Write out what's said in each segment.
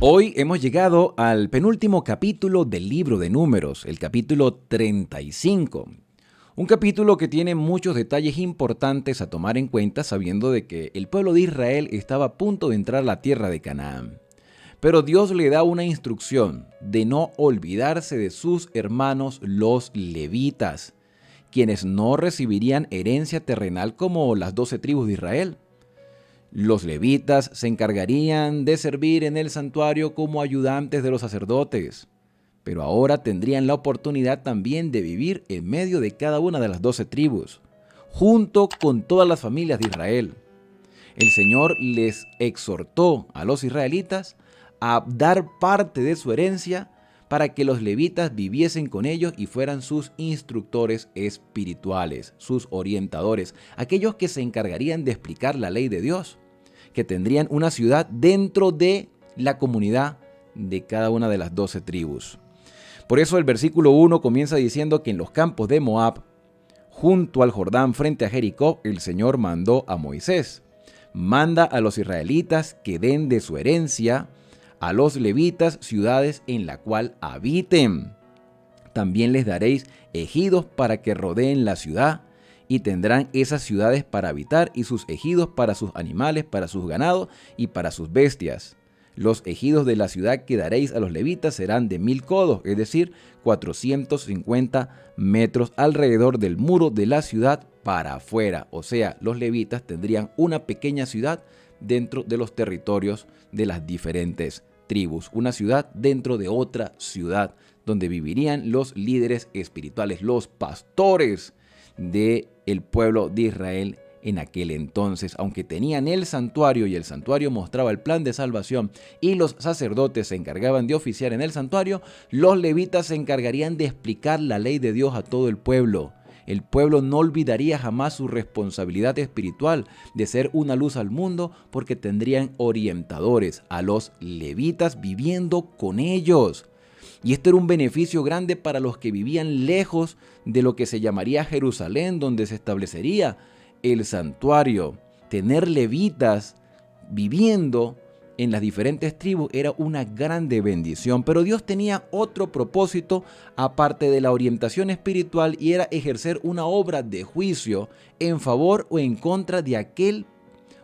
Hoy hemos llegado al penúltimo capítulo del libro de Números, el capítulo 35. Un capítulo que tiene muchos detalles importantes a tomar en cuenta sabiendo de que el pueblo de Israel estaba a punto de entrar a la tierra de Canaán. Pero Dios le da una instrucción de no olvidarse de sus hermanos los levitas, quienes no recibirían herencia terrenal como las 12 tribus de Israel. Los levitas se encargarían de servir en el santuario como ayudantes de los sacerdotes, pero ahora tendrían la oportunidad también de vivir en medio de cada una de las 12 tribus, junto con todas las familias de Israel. El Señor les exhortó a los israelitas a dar parte de su herencia para que los levitas viviesen con ellos y fueran sus instructores espirituales, sus orientadores, aquellos que se encargarían de explicar la ley de Dios, que tendrían una ciudad dentro de la comunidad de cada una de las 12 tribus. Por eso el versículo 1 comienza diciendo que en los campos de Moab, junto al Jordán frente a Jericó, el Señor mandó a Moisés: manda a los israelitas que den de su herencia a los levitas ciudades en la cual habiten. También les daréis ejidos para que rodeen la ciudad, y tendrán esas ciudades para habitar y sus ejidos para sus animales, para sus ganados y para sus bestias. Los ejidos de la ciudad que daréis a los levitas serán de 1000 codos, es decir, 450 metros alrededor del muro de la ciudad para afuera. O sea, los levitas tendrían una pequeña ciudad dentro de los territorios de las diferentes tribus. Una ciudad dentro de otra ciudad donde vivirían los líderes espirituales, los pastores del pueblo de Israel en aquel entonces. Aunque tenían el santuario y el santuario mostraba el plan de salvación y los sacerdotes se encargaban de oficiar en el santuario, los levitas se encargarían de explicar la ley de Dios a todo el pueblo. El pueblo no olvidaría jamás su responsabilidad espiritual de ser una luz al mundo, porque tendrían orientadores, a los levitas viviendo con ellos. Y esto era un beneficio grande para los que vivían lejos de lo que se llamaría Jerusalén, donde se establecería el santuario. Tener levitas viviendo en las diferentes tribus era una grande bendición, pero Dios tenía otro propósito aparte de la orientación espiritual, y era ejercer una obra de juicio en favor o en contra de aquel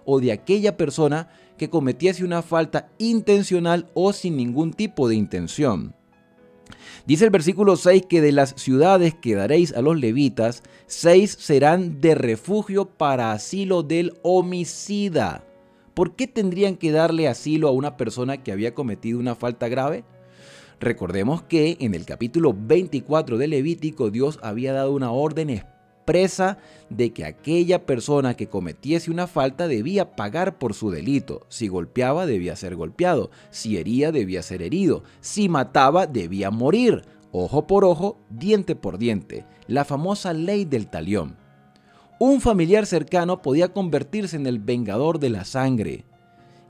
o de aquella persona que cometiese una falta intencional o sin ningún tipo de intención. Dice el versículo 6 que de las ciudades que daréis a los levitas, 6 serán de refugio para asilo del homicida. ¿Por qué tendrían que darle asilo a una persona que había cometido una falta grave? Recordemos que en el capítulo 24 de Levítico Dios había dado una orden expresa de que aquella persona que cometiese una falta debía pagar por su delito. Si golpeaba, debía ser golpeado. Si hería, debía ser herido. Si mataba, debía morir. Ojo por ojo, diente por diente. La famosa ley del talión. Un familiar cercano podía convertirse en el vengador de la sangre,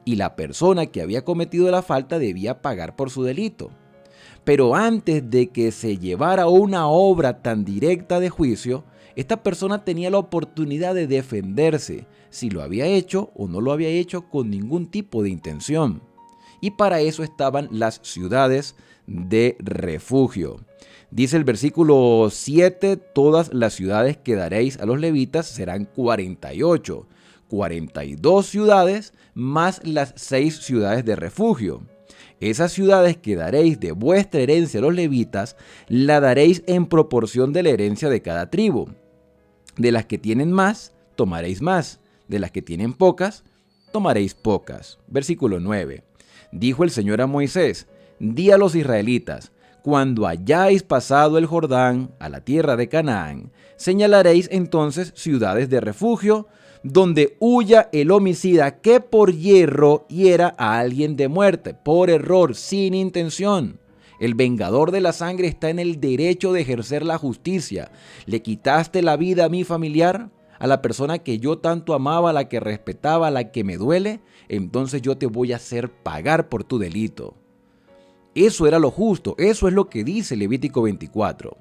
y la persona que había cometido la falta debía pagar por su delito. Pero antes de que se llevara una obra tan directa de juicio, esta persona tenía la oportunidad de defenderse, si lo había hecho o no lo había hecho con ningún tipo de intención. Y para eso estaban las ciudades de refugio. Dice el versículo 7, todas las ciudades que daréis a los levitas serán 48, 42 ciudades más las 6 ciudades de refugio. Esas ciudades que daréis de vuestra herencia a los levitas, la daréis en proporción de la herencia de cada tribu. De las que tienen más, tomaréis más. De las que tienen pocas, tomaréis pocas. Versículo 9. Dijo el Señor a Moisés: di a los israelitas: cuando hayáis pasado el Jordán a la tierra de Canaán, señalaréis entonces ciudades de refugio, donde huya el homicida que por hierro hiera a alguien de muerte, por error, sin intención. El vengador de la sangre está en el derecho de ejercer la justicia. ¿Le quitaste la vida a mi familiar? ¿A la persona que yo tanto amaba, a la que respetaba, a la que me duele? Entonces yo te voy a hacer pagar por tu delito. Eso era lo justo, eso es lo que dice Levítico 24.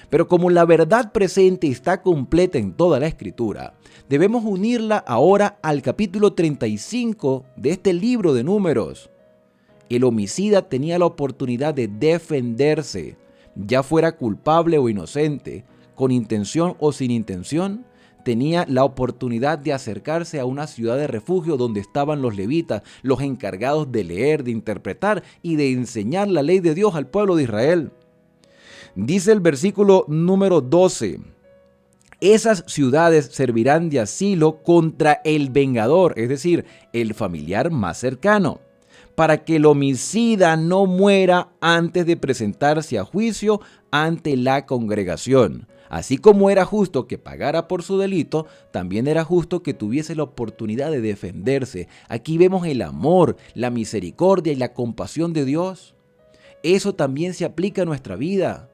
Pero como la verdad presente está completa en toda la Escritura, debemos unirla ahora al capítulo 35 de este libro de Números. El homicida tenía la oportunidad de defenderse, ya fuera culpable o inocente, con intención o sin intención. Tenía la oportunidad de acercarse a una ciudad de refugio donde estaban los levitas, los encargados de leer, de interpretar y de enseñar la ley de Dios al pueblo de Israel. Dice el versículo número 12: esas ciudades servirán de asilo contra el vengador, es decir, el familiar más cercano, para que el homicida no muera antes de presentarse a juicio ante la congregación. Así como era justo que pagara por su delito, también era justo que tuviese la oportunidad de defenderse. Aquí vemos el amor, la misericordia y la compasión de Dios. Eso también se aplica a nuestra vida.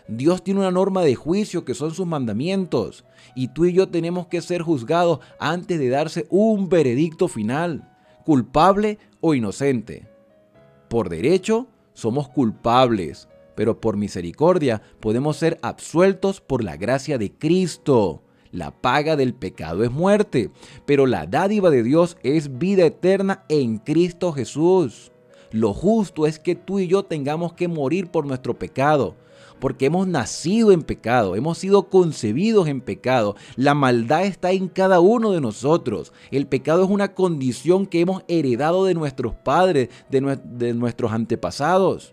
Dios tiene una norma de juicio que son sus mandamientos, y tú y yo tenemos que ser juzgados antes de darse un veredicto final, culpable o inocente. Por derecho somos culpables, pero por misericordia podemos ser absueltos por la gracia de Cristo. La paga del pecado es muerte, pero la dádiva de Dios es vida eterna en Cristo Jesús. Lo justo es que tú y yo tengamos que morir por nuestro pecado, porque hemos nacido en pecado, hemos sido concebidos en pecado. La maldad está en cada uno de nosotros. El pecado es una condición que hemos heredado de nuestros padres, de nuestros antepasados.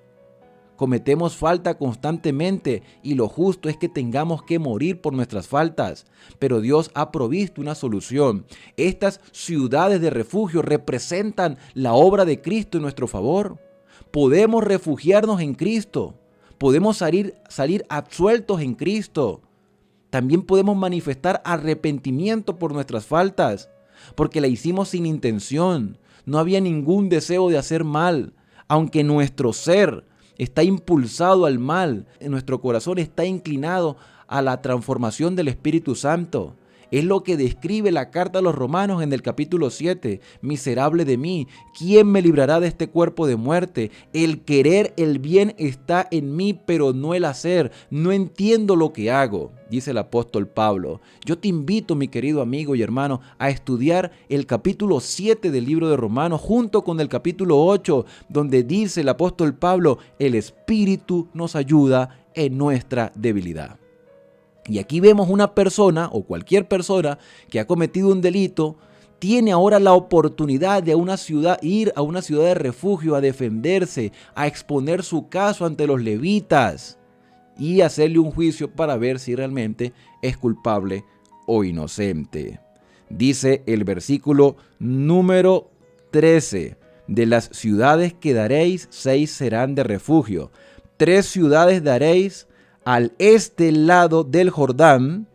Cometemos falta constantemente y lo justo es que tengamos que morir por nuestras faltas. Pero Dios ha provisto una solución. Estas ciudades de refugio representan la obra de Cristo en nuestro favor. Podemos refugiarnos en Cristo. Podemos salir absueltos en Cristo. También podemos manifestar arrepentimiento por nuestras faltas, porque la hicimos sin intención. No había ningún deseo de hacer mal, aunque nuestro ser está impulsado al mal, nuestro corazón está inclinado a la transformación del Espíritu Santo. Es lo que describe la carta a los Romanos en el capítulo 7. Miserable de mí, ¿quién me librará de este cuerpo de muerte? El querer el bien está en mí, pero no el hacer. No entiendo lo que hago, dice el apóstol Pablo. Yo te invito, mi querido amigo y hermano, a estudiar el capítulo 7 del libro de Romanos junto con el capítulo 8, donde dice el apóstol Pablo: el Espíritu nos ayuda en nuestra debilidad. Y aquí vemos una persona o cualquier persona que ha cometido un delito, tiene ahora la oportunidad de ir a una ciudad de refugio a defenderse, a exponer su caso ante los levitas y hacerle un juicio para ver si realmente es culpable o inocente. Dice el versículo número 13: de las ciudades que daréis, 6 serán de refugio. 3 ciudades daréis al este lado del Jordán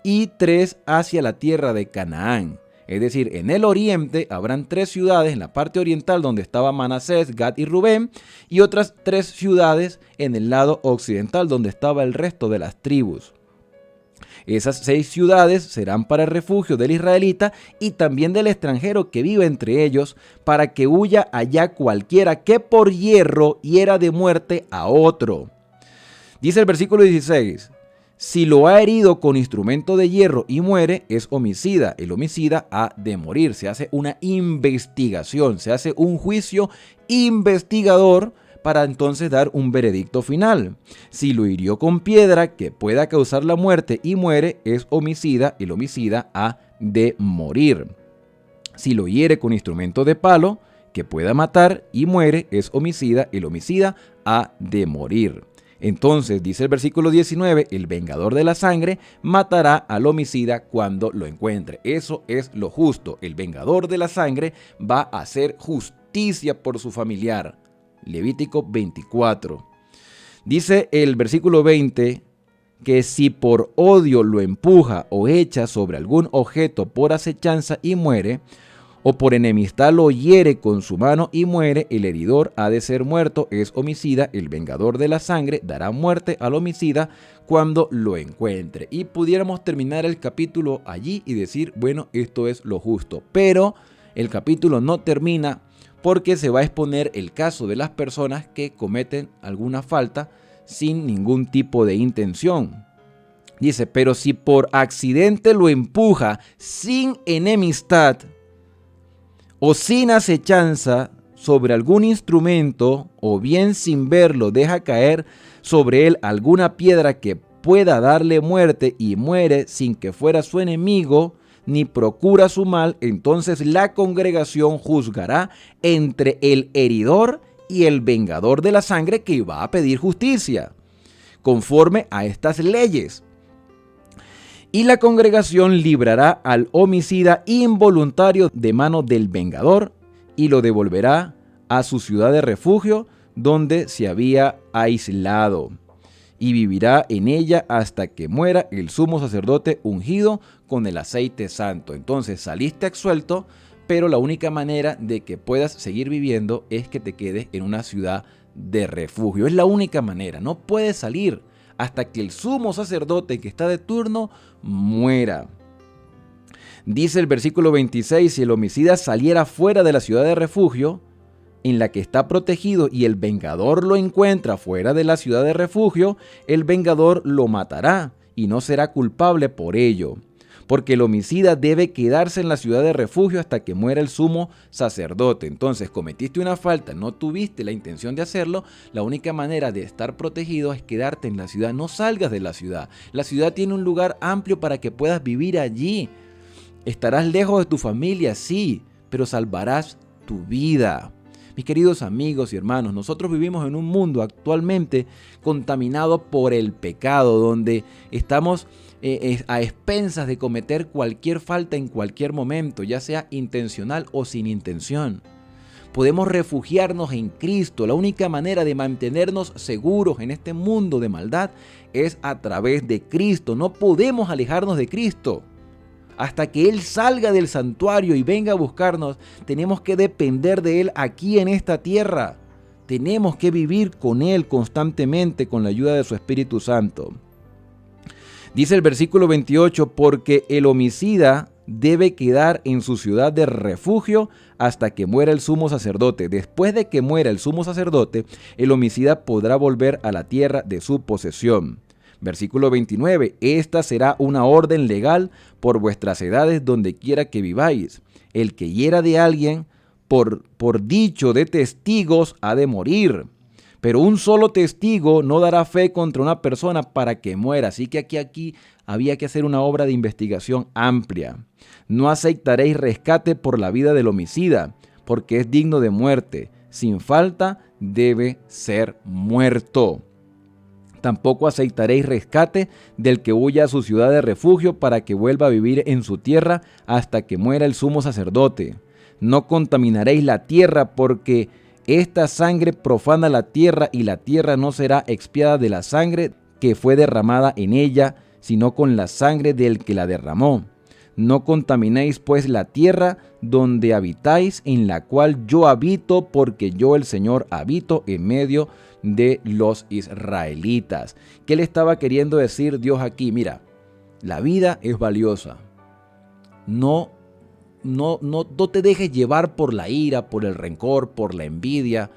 y 3 hacia la tierra de Canaán. Es decir, en el oriente habrán 3 ciudades, en la parte oriental donde estaba Manasés, Gad y Rubén, y otras 3 ciudades en el lado occidental donde estaba el resto de las tribus. Esas 6 ciudades serán para el refugio del israelita y también del extranjero que vive entre ellos, para que huya allá cualquiera que por hierro hiera de muerte a otro. Dice el versículo 16: si lo ha herido con instrumento de hierro y muere, es homicida. El homicida ha de morir. Se hace una investigación, se hace un juicio investigador para entonces dar un veredicto final. Si lo hirió con piedra que pueda causar la muerte y muere, es homicida. El homicida ha de morir. Si lo hiere con instrumento de palo que pueda matar y muere, es homicida. El homicida ha de morir. Entonces, dice el versículo 19, el vengador de la sangre matará al homicida cuando lo encuentre. Eso es lo justo. El vengador de la sangre va a hacer justicia por su familiar. Levítico 24. Dice el versículo 20 que si por odio lo empuja o echa sobre algún objeto por acechanza y muere, o por enemistad lo hiere con su mano y muere, el heridor ha de ser muerto, es homicida. El vengador de la sangre dará muerte al homicida cuando lo encuentre. Y pudiéramos terminar el capítulo allí y decir, bueno, esto es lo justo. Pero el capítulo no termina porque se va a exponer el caso de las personas que cometen alguna falta sin ningún tipo de intención. Dice, pero si por accidente lo empuja sin enemistad o sin acechanza sobre algún instrumento, o bien sin verlo deja caer sobre él alguna piedra que pueda darle muerte y muere sin que fuera su enemigo, ni procura su mal, entonces la congregación juzgará entre el heridor y el vengador de la sangre que va a pedir justicia, conforme a estas leyes. Y la congregación librará al homicida involuntario de mano del vengador y lo devolverá a su ciudad de refugio donde se había aislado, y vivirá en ella hasta que muera el sumo sacerdote ungido con el aceite santo. Entonces saliste absuelto, pero la única manera de que puedas seguir viviendo es que te quedes en una ciudad de refugio. Es la única manera, no puedes salir hasta que el sumo sacerdote que está de turno muera. Dice el versículo 26, si el homicida saliera fuera de la ciudad de refugio en la que está protegido y el vengador lo encuentra fuera de la ciudad de refugio, el vengador lo matará y no será culpable por ello, porque el homicida debe quedarse en la ciudad de refugio hasta que muera el sumo sacerdote. Entonces, cometiste una falta, no tuviste la intención de hacerlo, la única manera de estar protegido es quedarte en la ciudad, no salgas de la ciudad. La ciudad tiene un lugar amplio para que puedas vivir allí. Estarás lejos de tu familia, sí, pero salvarás tu vida. Mis queridos amigos y hermanos, nosotros vivimos en un mundo actualmente contaminado por el pecado, donde estamos a expensas de cometer cualquier falta en cualquier momento, ya sea intencional o sin intención. Podemos refugiarnos en Cristo. La única manera de mantenernos seguros en este mundo de maldad es a través de Cristo. No podemos alejarnos de Cristo. Hasta que Él salga del santuario y venga a buscarnos, tenemos que depender de Él aquí en esta tierra. Tenemos que vivir con Él constantemente con la ayuda de su Espíritu Santo. Dice el versículo 28, porque el homicida debe quedar en su ciudad de refugio hasta que muera el sumo sacerdote. Después de que muera el sumo sacerdote, el homicida podrá volver a la tierra de su posesión. Versículo 29, esta será una orden legal por vuestras edades donde quiera que viváis. El que hiera de alguien por dicho de testigos ha de morir. Pero un solo testigo no dará fe contra una persona para que muera. Así que aquí había que hacer una obra de investigación amplia. No aceptaréis rescate por la vida del homicida, porque es digno de muerte. Sin falta debe ser muerto. Tampoco aceptaréis rescate del que huya a su ciudad de refugio para que vuelva a vivir en su tierra hasta que muera el sumo sacerdote. No contaminaréis la tierra porque esta sangre profana la tierra y la tierra no será expiada de la sangre que fue derramada en ella, sino con la sangre del que la derramó. No contaminéis pues la tierra donde habitáis, en la cual yo habito, porque yo el Señor habito en medio de los israelitas. ¿Qué le estaba queriendo decir Dios aquí? Mira, la vida es valiosa. No te dejes llevar por la ira, por el rencor, por la envidia.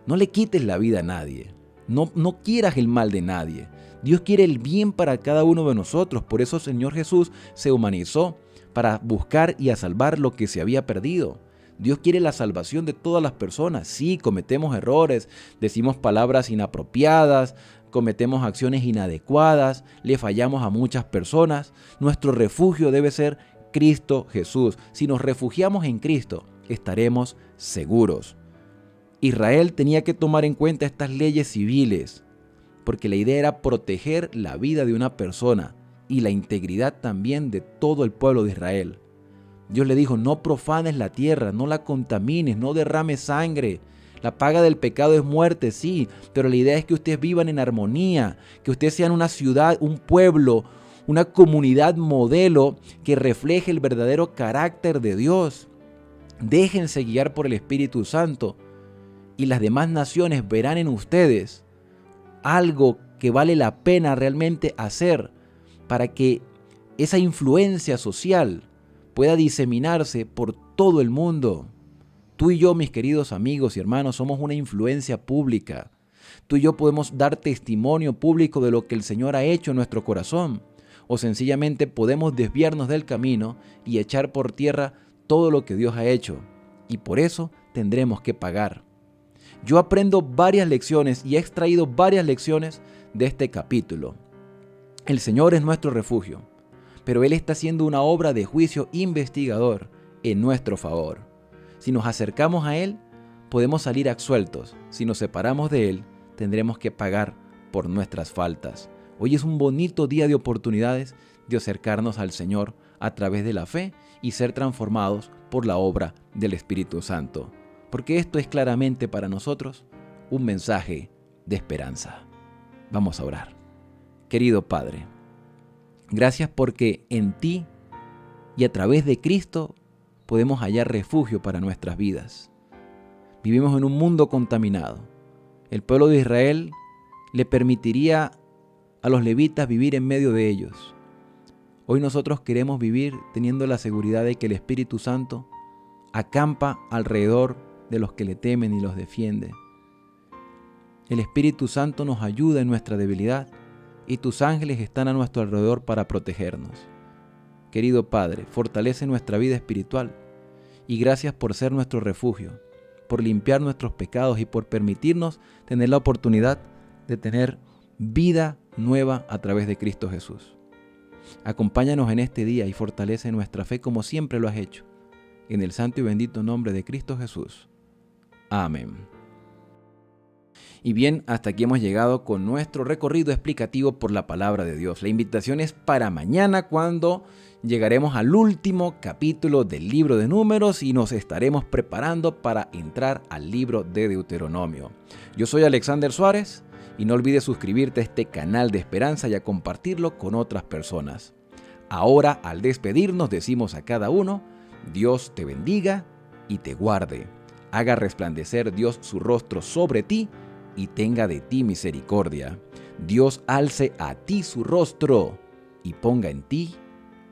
No le quites la vida a nadie. No quieras el mal de nadie. Dios quiere el bien para cada uno de nosotros. Por eso el Señor Jesús se humanizó para buscar y a salvar lo que se había perdido. Dios quiere la salvación de todas las personas. Sí, cometemos errores, decimos palabras inapropiadas, cometemos acciones inadecuadas, le fallamos a muchas personas. Nuestro refugio debe ser Cristo Jesús. Si nos refugiamos en Cristo, estaremos seguros. Israel tenía que tomar en cuenta estas leyes civiles, porque la idea era proteger la vida de una persona y la integridad también de todo el pueblo de Israel. Dios le dijo, no profanes la tierra, no la contamines, no derrames sangre. La paga del pecado es muerte, sí, pero la idea es que ustedes vivan en armonía, que ustedes sean una ciudad, un pueblo, una comunidad modelo que refleje el verdadero carácter de Dios. Déjense guiar por el Espíritu Santo y las demás naciones verán en ustedes algo que vale la pena realmente hacer para que esa influencia social pueda diseminarse por todo el mundo. Tú y yo, mis queridos amigos y hermanos, somos una influencia pública. Tú y yo podemos dar testimonio público de lo que el Señor ha hecho en nuestro corazón. O sencillamente podemos desviarnos del camino y echar por tierra todo lo que Dios ha hecho. y por eso tendremos que pagar. Yo aprendo varias lecciones y he extraído varias lecciones de este capítulo. El Señor es nuestro refugio, pero Él está haciendo una obra de juicio investigador en nuestro favor. Si nos acercamos a Él, podemos salir absueltos. Si nos separamos de Él, tendremos que pagar por nuestras faltas. Hoy es un bonito día de oportunidades de acercarnos al Señor a través de la fe y ser transformados por la obra del Espíritu Santo. Porque esto es claramente para nosotros un mensaje de esperanza. Vamos a orar. Querido Padre, gracias porque en ti y a través de Cristo podemos hallar refugio para nuestras vidas. Vivimos en un mundo contaminado. El pueblo de Israel le permitiría a los levitas vivir en medio de ellos. Hoy nosotros queremos vivir teniendo la seguridad de que el Espíritu Santo acampa alrededor de los que le temen y los defiende. El Espíritu Santo nos ayuda en nuestra debilidad y tus ángeles están a nuestro alrededor para protegernos. Querido Padre, fortalece nuestra vida espiritual y gracias por ser nuestro refugio, por limpiar nuestros pecados y por permitirnos tener la oportunidad de tener vida nueva a través de Cristo Jesús. Acompáñanos en este día y fortalece nuestra fe como siempre lo has hecho. En el santo y bendito nombre de Cristo Jesús. Amén. Y bien, hasta aquí hemos llegado con nuestro recorrido explicativo por la palabra de Dios. La invitación es para mañana cuando llegaremos al último capítulo del libro de Números y nos estaremos preparando para entrar al libro de Deuteronomio. Yo soy Alexander Suárez y no olvides suscribirte a este canal de esperanza y a compartirlo con otras personas. Ahora, al despedirnos, decimos a cada uno, Dios te bendiga y te guarde. Haga resplandecer Dios su rostro sobre ti y tenga de ti misericordia. Dios alce a ti su rostro y ponga en ti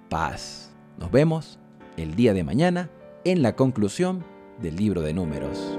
paz. Nos vemos el día de mañana en la conclusión del libro de Números.